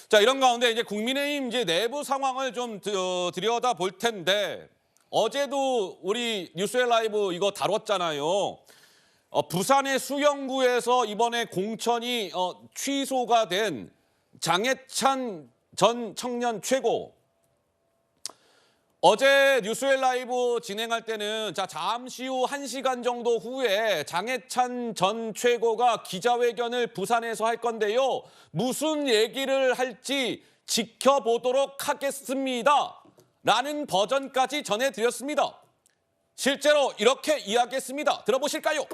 자, 이런 가운데 이제 국민의힘 이제 내부 상황을 좀 들여다 볼 텐데 어제도 우리 뉴스의 라이브 이거 다뤘잖아요. 부산의 수영구에서 이번에 공천이 취소가 된 장해찬 전 청년 최고. 어제 뉴스의 라이브 진행할 때는 잠시 후 1시간 정도 후에 장해찬 전 최고가 기자회견을 부산에서 할 건데요. 무슨 얘기를 할지 지켜보도록 하겠습니다. 라는 버전까지 전해드렸습니다. 실제로 이렇게 이야기했습니다. 들어보실까요?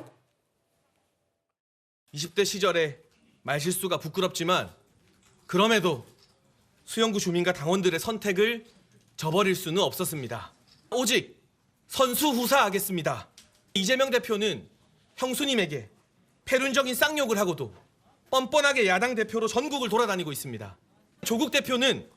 20대 시절에 말실수가 부끄럽지만 그럼에도 수영구 주민과 당원들의 선택을 저버릴 수는 없었습니다. 오직 선수후사하겠습니다. 이재명 대표는 형수님에게 패륜적인 쌍욕을 하고도 뻔뻔하게 야당 대표로 전국을 돌아다니고 있습니다. 조국 대표는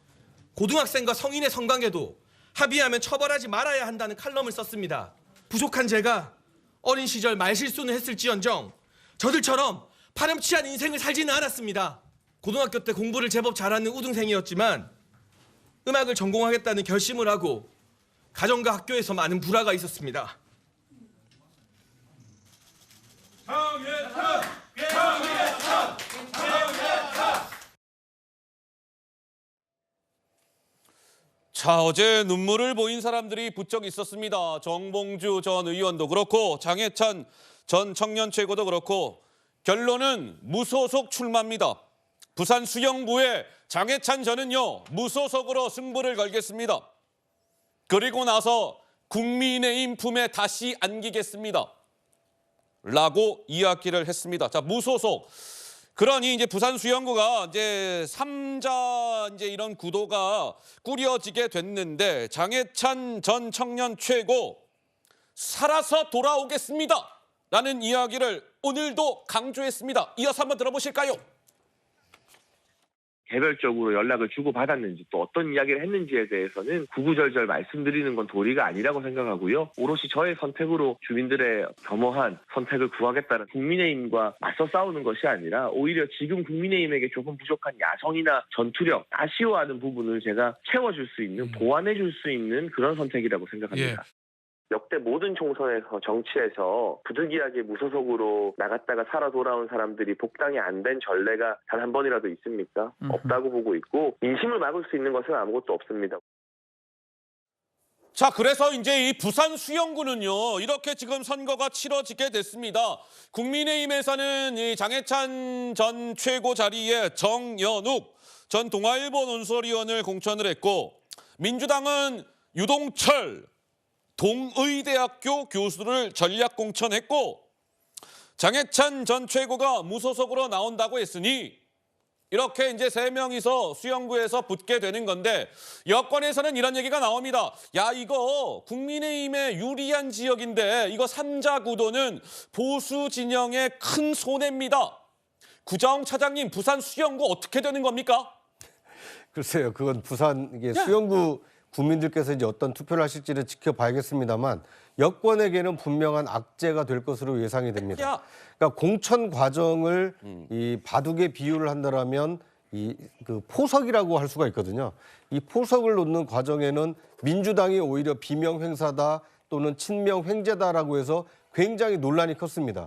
고등학생과 성인의 성관계도 합의하면 처벌하지 말아야 한다는 칼럼을 썼습니다. 부족한 제가 어린 시절 말실수는 했을지언정 저들처럼 파렴치한 인생을 살지는 않았습니다. 고등학교 때 공부를 제법 잘하는 우등생이었지만 음악을 전공하겠다는 결심을 하고 가정과 학교에서 많은 불화가 있었습니다. 자, 어제 눈물을 보인 사람들이 부쩍 있었습니다. 정봉주 전 의원도 그렇고 장해찬 전 청년 최고도 그렇고 결론은 무소속 출마입니다. 부산 수영구에 장해찬 저는요 무소속으로 승부를 걸겠습니다. 그리고 나서 국민의힘 품에 다시 안기겠습니다. 라고 이야기를 했습니다. 자, 무소속. 그러니 이제 부산 수영구가 이제 3자 이제 이런 구도가 꾸려지게 됐는데 장해찬 전 청년 최고 살아서 돌아오겠습니다. 라는 이야기를 오늘도 강조했습니다. 이어서 한번 들어보실까요? 개별적으로 연락을 주고받았는지 또 어떤 이야기를 했는지에 대해서는 구구절절 말씀드리는 건 도리가 아니라고 생각하고요. 오롯이 저의 선택으로 주민들의 겸허한 선택을 구하겠다는 국민의힘과 맞서 싸우는 것이 아니라 오히려 지금 국민의힘에게 조금 부족한 야성이나 전투력, 아쉬워하는 부분을 제가 채워줄 수 있는, 보완해줄 수 있는 그런 선택이라고 생각합니다. 역대 모든 총선에서 정치에서 부득이하게 무소속으로 나갔다가 살아 돌아온 사람들이 복당이 안 된 전례가 단 한 번이라도 있습니까? 없다고 보고 있고 민심을 막을 수 있는 것은 아무것도 없습니다. 자, 그래서 이제 이 부산 수영구는요 이렇게 지금 선거가 치러지게 됐습니다. 국민의힘에서는 이 장해찬 전 최고 자리에 정연욱 전 동아일보 논설위원을 공천을 했고 민주당은 유동철 동의대학교 교수를 전략 공천했고 장해찬 전 최고가 무소속으로 나온다고 했으니 이렇게 이제 3명이서 수영구에서 붙게 되는 건데 여권에서는 이런 얘기가 나옵니다. 야, 이거 국민의힘에 유리한 지역인데 이거 3자 구도는 보수 진영의 큰 손해입니다. 구자홍 차장님, 부산 수영구 어떻게 되는 겁니까? 글쎄요, 그건 부산 이게 수영구 국민들께서 이제 어떤 투표를 하실지를 지켜봐야겠습니다만 여권에게는 분명한 악재가 될 것으로 예상이 됩니다. 그러니까 공천 과정을 이 바둑에 비유를 한다라면 이 그 포석이라고 할 수가 있거든요. 이 포석을 놓는 과정에는 민주당이 오히려 비명 횡사다 또는 친명 횡재다라고 해서 굉장히 논란이 컸습니다.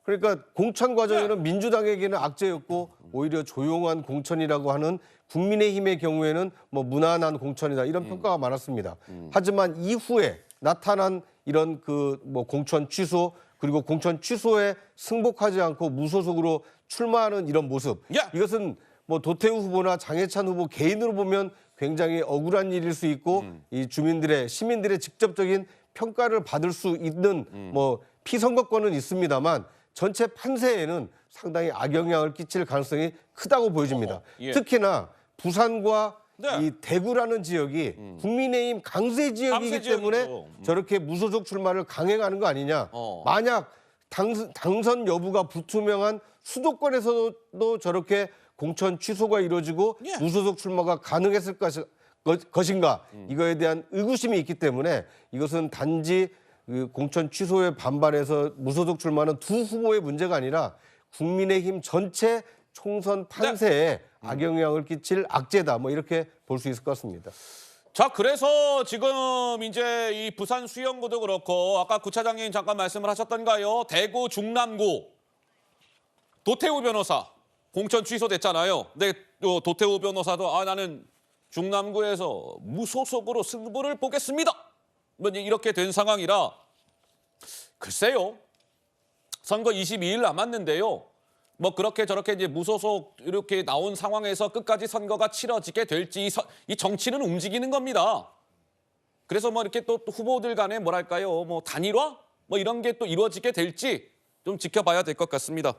그러니까 공천 과정에는 민주당에게는 악재였고 오히려 조용한 공천이라고 하는 국민의힘의 경우에는 뭐 무난한 공천이다 이런 평가가 많았습니다. 하지만 이후에 나타난 이런 그 뭐 공천 취소 그리고 공천 취소에 승복하지 않고 무소속으로 출마하는 이런 모습 이것은 뭐 도태우 후보나 장해찬 후보 개인으로 보면 굉장히 억울한 일일 수 있고 이 주민들의 시민들의 직접적인 평가를 받을 수 있는 뭐 피선거권은 있습니다만 전체 판세에는 상당히 악영향을 끼칠 가능성이 크다고 보여집니다. 특히나 부산과 이 대구라는 지역이 국민의힘 강세 지역이기 때문에 저렇게 무소속 출마를 강행하는 거 아니냐. 만약 당선 여부가 불투명한 수도권에서도 저렇게 공천 취소가 이루어지고 무소속 출마가 가능했을 것인가. 이거에 대한 의구심이 있기 때문에 이것은 단지 그 공천 취소에 반발해서 무소속 출마는 두 후보의 문제가 아니라 국민의힘 전체 총선 판세에 악영향을 끼칠 악재다. 뭐 이렇게 볼 수 있을 것 같습니다. 자, 그래서 지금 이제 이 부산 수영구도 그렇고 아까 구 차장님 잠깐 말씀을 하셨던가요? 대구 중남구 도태우 변호사 공천 취소됐잖아요. 근데 또 도태우 변호사도 나는 중남구에서 무소속으로 승부를 보겠습니다. 뭐 이렇게 된 상황이라 글쎄요. 선거 22일 남았는데요. 뭐 그렇게 저렇게 이제 무소속 이렇게 나온 상황에서 끝까지 선거가 치러지게 될지 이 정치는 움직이는 겁니다. 그래서 뭐 이렇게 또 후보들 간에 뭐랄까요, 뭐 단일화 뭐 이런 게 또 이루어지게 될지 좀 지켜봐야 될 것 같습니다.